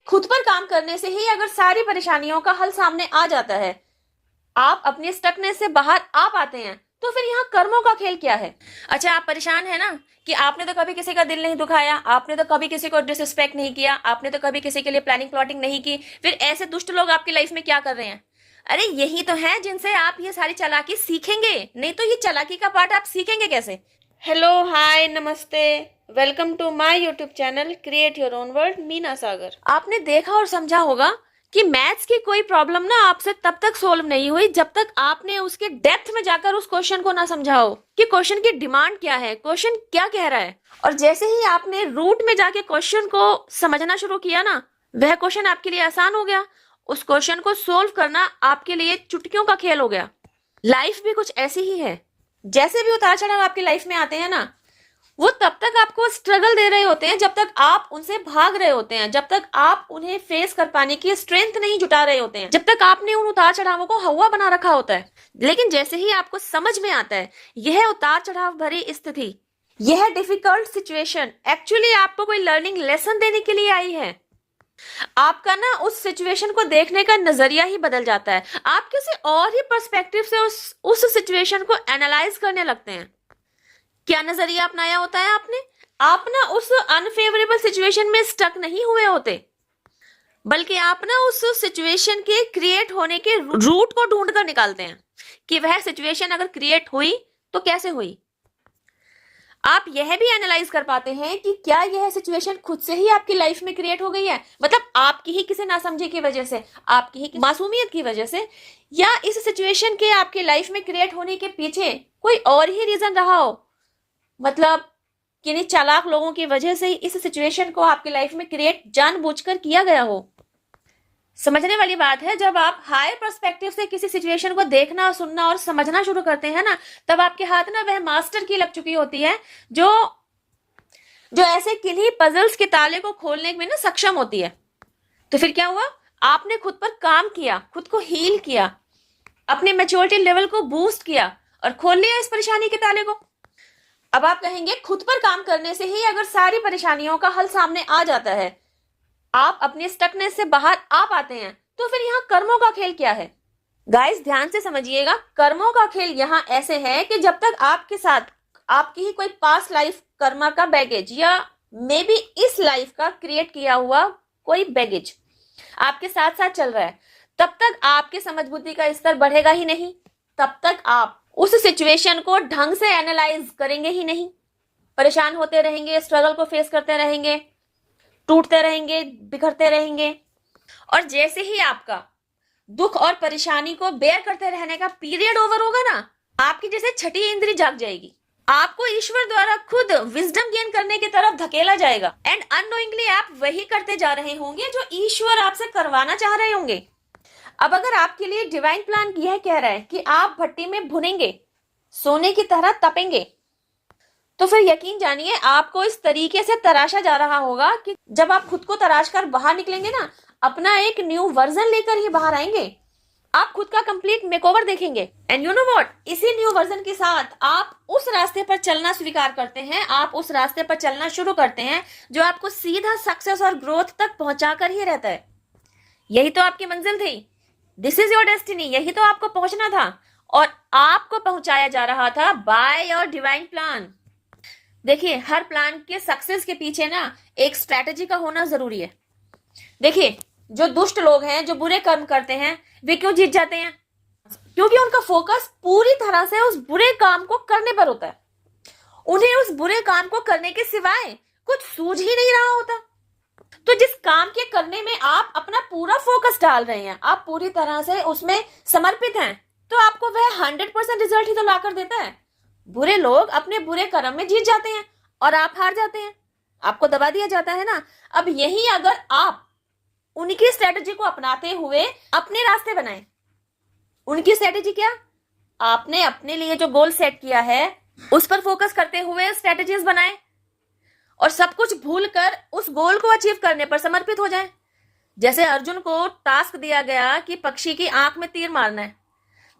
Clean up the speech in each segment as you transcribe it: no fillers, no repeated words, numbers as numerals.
खुद पर काम करने से ही अगर सारी परेशानियों का हल सामने आ जाता है, आप अपनी स्टकनेस से बाहर आ पाते हैं, तो फिर यहाँ कर्मों का खेल क्या है? अच्छा, आप परेशान है ना कि आपने तो कभी किसी का दिल नहीं दुखाया, आपने तो कभी किसी को डिसरिस्पेक्ट नहीं किया, आपने तो कभी किसी के लिए प्लानिंग प्लॉटिंग नहीं की, फिर ऐसे दुष्ट लोग आपकी लाइफ में क्या कर रहे हैं? अरे यही तो है जिनसे आप ये सारी चालाकी सीखेंगे, नहीं तो ये चालाकी का पार्ट आप सीखेंगे कैसे? हेलो, हाय, नमस्ते, welcome to my YouTube channel create your own world, Meena Sagar. आपने देखा और समझा होगा कि मैथ्स की कोई प्रॉब्लम ना आपसे तब तक सोल्व नहीं हुई जब तक आपने उसके डेप्थ में जाकर उस क्वेश्चन को ना समझाओ कि क्वेश्चन की डिमांड क्या है, क्वेश्चन क्या कह रहा है। और जैसे ही आपने रूट में जाके क्वेश्चन को समझना शुरू किया ना, वह क्वेश्चन आपके लिए आसान हो गया। उस क्वेश्चन को सोल्व करना आपके लिए चुटकियों का खेल हो गया। लाइफ भी कुछ ऐसी ही है। जैसे भी उतार चढ़ाव आपकी लाइफ में आते हैं ना, वो तब तक आपको स्ट्रगल दे रहे होते हैं जब तक आप उनसे भाग रहे होते हैं, जब तक आप उन्हें फेस कर पाने की स्ट्रेंथ नहीं जुटा रहे होते हैं, जब तक आपने उन उतार चढ़ावों को हवा बना रखा होता है। लेकिन जैसे ही आपको समझ में आता है यह उतार चढ़ाव भरी स्थिति, यह डिफिकल्ट सिचुएशन एक्चुअली आपको कोई लर्निंग लेसन देने के लिए आई है, आपका ना उस सिचुएशन को देखने का नजरिया ही बदल जाता है। आप किसी और ही पर्सपेक्टिव से उस सिचुएशन को एनालाइज करने लगते हैं। क्या नजरिया अपनाया होता है आपने? आप ना उस अनफेवरेबल सिचुएशन में स्टक नहीं हुए होते, बल्कि आप ना उस सिचुएशन के क्रिएट होने के रूट को ढूंढ कर निकालते हैं कि वह सिचुएशन अगर क्रिएट हुई तो कैसे हुई। आप यह भी एनालाइज कर पाते हैं कि क्या यह सिचुएशन खुद से ही आपकी लाइफ में क्रिएट हो गई है, मतलब आपकी ही किसी नासमझी की वजह से, आपकी ही मासूमियत की वजह से, या इस सिचुएशन के आपकी लाइफ में क्रिएट होने के पीछे कोई और ही रीजन रहा हो, मतलब किन्हीं चालाक लोगों की वजह से ही इस सिचुएशन को आपकी लाइफ में क्रिएट जानबूझकर किया गया हो। समझने वाली बात है, जब आप हायर पर्सपेक्टिव से किसी सिचुएशन को देखना, सुनना और समझना शुरू करते हैं ना, तब आपके हाथ ना वह मास्टर की लग चुकी होती है जो ऐसे किन्हीं पजल्स के ताले को खोलने में ना सक्षम होती है। तो फिर क्या हुआ? आपने खुद पर काम किया, खुद को हील किया, अपने मैच्योरिटी लेवल को बूस्ट किया और खोल लिया इस परेशानी के ताले को। अब आप कहेंगे खुद पर काम करने से ही अगर सारी परेशानियों का हल सामने आ जाता है, आप अपने स्टकनेस से बाहर आ पाते हैं, तो फिर यहाँ कर्मों का खेल क्या है? गाइस ध्यान से समझिएगा, कर्मों का खेल यहाँ ऐसे है कि जब तक आपके साथ आपकी ही कोई पास्ट लाइफ कर्मा का बैगेज या मे बी इस लाइफ का क्रिएट किया हुआ कोई बैगेज आपके साथ साथ चल रहा है, तब तक आपके समझ बुद्धि का स्तर बढ़ेगा ही नहीं, तब तक आप उस सिचुएशन को ढंग से एनालाइज करेंगे ही नहीं। परेशान होते रहेंगे, स्ट्रगल को फेस करते रहेंगे, टूटते रहेंगे, बिखरते रहेंगे। और जैसे ही आपका दुख और परेशानी को बेयर करते रहने का पीरियड ओवर होगा ना, आपकी जैसे छठी इंद्री जाग जाएगी, आपको ईश्वर द्वारा खुद विजडम गेन करने की तरफ धकेला जाएगा एंड अननोइंगली आप वही करते जा रहे होंगे जो ईश्वर आपसे करवाना चाह रहे होंगे। अब अगर आपके लिए डिवाइन प्लान यह कह रहा है कि आप भट्टी में भुनेंगे, सोने की तरह तपेंगे, तो फिर यकीन जानिए आपको इस तरीके से तराशा जा रहा होगा कि जब आप खुद को तराश कर बाहर निकलेंगे ना, अपना एक न्यू वर्जन लेकर ही बाहर आएंगे। आप खुद का कंप्लीट मेकओवर देखेंगे एंड यू नो व्हाट, इसी न्यू वर्जन के साथ आप उस रास्ते पर चलना स्वीकार करते हैं, आप उस रास्ते पर चलना शुरू करते हैं जो आपको सीधा सक्सेस और ग्रोथ तक पहुंचाकर ही रहता है। यही तो आपकी मंजिल थी, दिस इज योर डेस्टिनी, यही तो आपको पहुंचना था और आपको पहुंचाया जा रहा था बाय योर डिवाइन प्लान। देखिए, हर प्लान के सक्सेस के पीछे ना एक स्ट्रैटेजी का होना जरूरी है। देखिए, जो दुष्ट लोग हैं, जो बुरे कर्म करते हैं, वे क्यों जीत जाते हैं? क्योंकि उनका फोकस पूरी तरह से उस बुरे काम को करने पर होता है। उन्हें उस बुरे काम को करने के सिवाय कुछ सूझ ही नहीं रहा होता। तो जिस काम के करने में आप अपना पूरा फोकस डाल रहे हैं, आप पूरी तरह से उसमें समर्पित हैं, तो आपको वह 100% रिजल्ट ही तो लाकर देता है। बुरे लोग अपने बुरे कर्म में जीत जाते हैं और आप हार जाते हैं, आपको दबा दिया जाता है ना। अब यही अगर आप उनकी स्ट्रेटेजी को अपनाते हुए अपने रास्ते बनाएं, उनकी स्ट्रेटेजी क्या? आपने अपने लिए जो गोल सेट किया है उस पर फोकस करते हुए स्ट्रेटेजीज बनाएं और सब कुछ भूलकर उस गोल को अचीव करने पर समर्पित हो जाएं। जैसे अर्जुन को टास्क दिया गया कि पक्षी की आंख में तीर मारना है,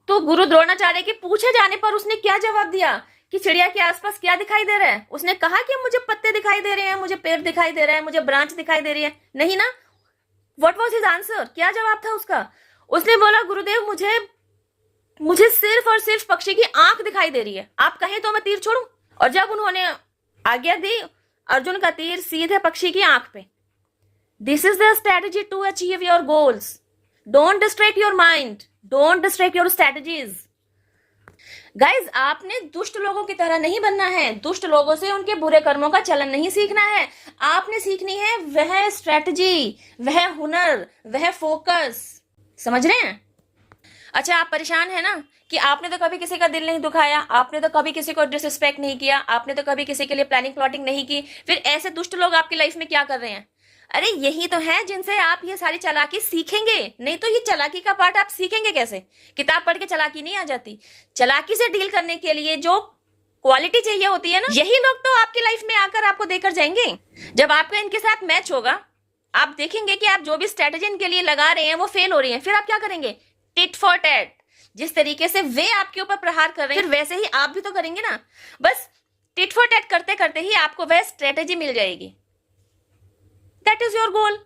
तो गुरु द्रोणाचार्य के पूछे जाने पर उसने क्या जवाब दिया कि चिड़िया के आसपास क्या दिखाई दे रहा है? उसने कहा कि मुझे पत्ते दिखाई दे रहे हैं, मुझे पेड़ दिखाई दे रहा है, मुझे ब्रांच दिखाई दे रही है, नहीं ना। What was his answer? क्या जवाब था उसका? उसने बोला गुरुदेव मुझे सिर्फ और सिर्फ पक्षी की आंख दिखाई दे रही है, आप कहें तो मैं तीर छोड़ूं। और जब उन्होंने आज्ञा दी, अर्जुन का तीर सीधे पक्षी की आंख पे। This is the strategy to achieve your goals. Don't distract your mind, don't distract your strategies. Guys, आपने दुष्ट लोगों की तरह नहीं बनना है, दुष्ट लोगों से उनके बुरे कर्मों का चलन नहीं सीखना है। आपने सीखनी है वह स्ट्रेटजी, वह हुनर, वह फोकस। समझ रहे हैं? अच्छा, आप परेशान है ना कि आपने तो कभी किसी का दिल नहीं दुखाया, आपने तो कभी किसी को डिसरिस्पेक्ट नहीं किया, आपने तो कभी किसी के लिए प्लानिंग प्लॉटिंग नहीं की, फिर ऐसे दुष्ट लोग आपकी लाइफ में क्या कर रहे हैं? अरे यही तो है जिनसे आप ये सारी चालाकी सीखेंगे, नहीं तो ये चालाकी का पार्ट आप सीखेंगे कैसे? किताब पढ़ के चालाकी नहीं आ जाती। चालाकी से डील करने के लिए जो क्वालिटी चाहिए होती है ना, यही लोग तो आपकी लाइफ में आकर आपको देकर जाएंगे। जब आपका इनके साथ मैच होगा, आप देखेंगे कि आप जो भी स्ट्रेटेजी इनके लिए लगा रहे हैं वो फेल हो रही है, फिर आप क्या करेंगे? Tit for tat. जिस तरीके से वे आपके ऊपर प्रहार कर रहे हैं, फिर वैसे ही आप भी तो करेंगे ना। बस टिट फॉर टैट करते करते ही आपको वह स्ट्रेटेजी मिल जाएगी। That is your goal.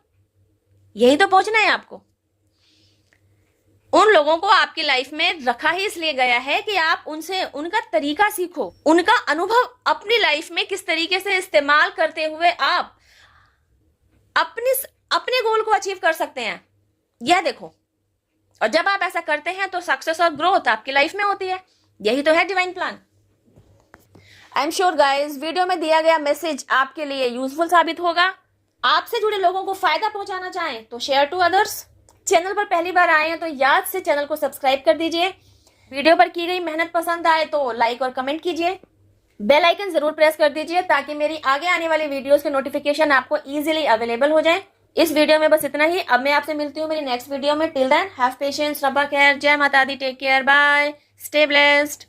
यही तो पहुंचना है आपको। उन लोगों को आपकी लाइफ में रखा ही इसलिए गया है कि आप उनसे उनका तरीका सीखो, उनका अनुभव अपनी लाइफ में किस तरीके से इस्तेमाल करते हुए आप अपने गोल को अचीव कर सकते हैं, यह देखो। और जब आप ऐसा करते हैं तो सक्सेस और ग्रोथ आपकी लाइफ में होती है। यही तो है divine plan. I am sure guys, video में दिया गया मैसेज आपके लिए यूजफुल साबित होगा। आपसे जुड़े लोगों को फायदा पहुंचाना चाहें तो शेयर टू अदर्स। चैनल पर पहली बार आए हैं तो याद से चैनल को सब्सक्राइब कर दीजिए। वीडियो पर की गई मेहनत पसंद आए तो लाइक और कमेंट कीजिए। बेल आइकन जरूर प्रेस कर दीजिए ताकि मेरी आगे आने वाली वीडियोस के नोटिफिकेशन आपको इजीली अवेलेबल हो जाए। इस वीडियो में बस इतना ही। अब मैं आपसे मिलती हूँ मेरी नेक्स्ट वीडियो में। टिल देन हैव पेशेंस, रब्बा खैर, जय माता दी, take care, bye, stay blessed.